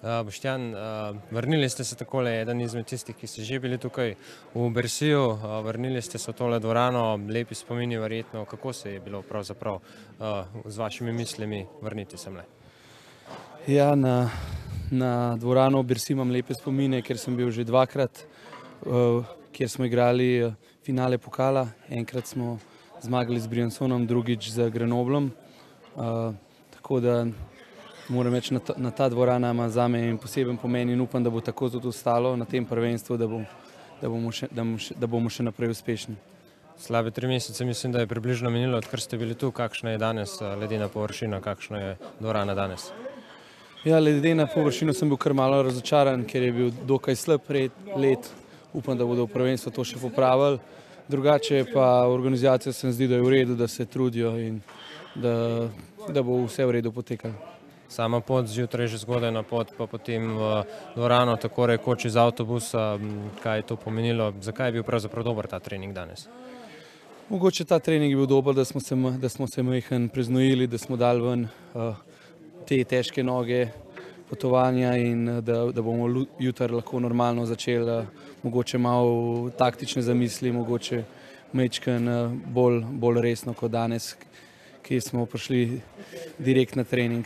Boštjan, vrnili ste se takole, eden izmed tistih, ki ste že bili tukaj v Bersiju, vrnili ste se v tole dvorano, lepi spomini verjetno, kako se je bilo pravzaprav z vašimi mislimi vrniti semle? Ja, na dvorano v Bersi imam lepe spomine, ker sem bil že dvakrat, kjer smo igrali finale pokala. Enkrat smo zmagali z Briançonom, drugič z Grenoblom. Tako da moram reči, na ta dvorana ima zame en poseben pomen in upam, da bo tako tudi ostalo na tem prvenstvu, da bomo še naprej uspešni. Slabe 3 mesece mislim, da je približno minilo, odkar ste bili tu. Kakšna je danes ledena površina, kakšna je dvorana danes? Ja, ledena površina sem bil kar malo razočaran, ker je bil dokaj slab led. Upam, da bodo v prvenstvu to še popravili. Drugače pa organizacija se mi zdi, da je v redu, da se trudijo in da bo vse v redu potekalo. Sama pot zjutraj že zgodaj na pot, pa potem v dvorano tako rekoč iz avtobusa, kaj je to pomenilo, zakaj je bil pravzaprav dober ta trening danes? Mogoče ta trening je bil dober, da smo se majhen preznojili, da smo dali ven te težke noge potovanja in da bomo jutri lahko normalno začeli, mogoče malo taktične zamisli, mogoče majčkeno bolj resno kot danes, ki smo prišli direkt na trening.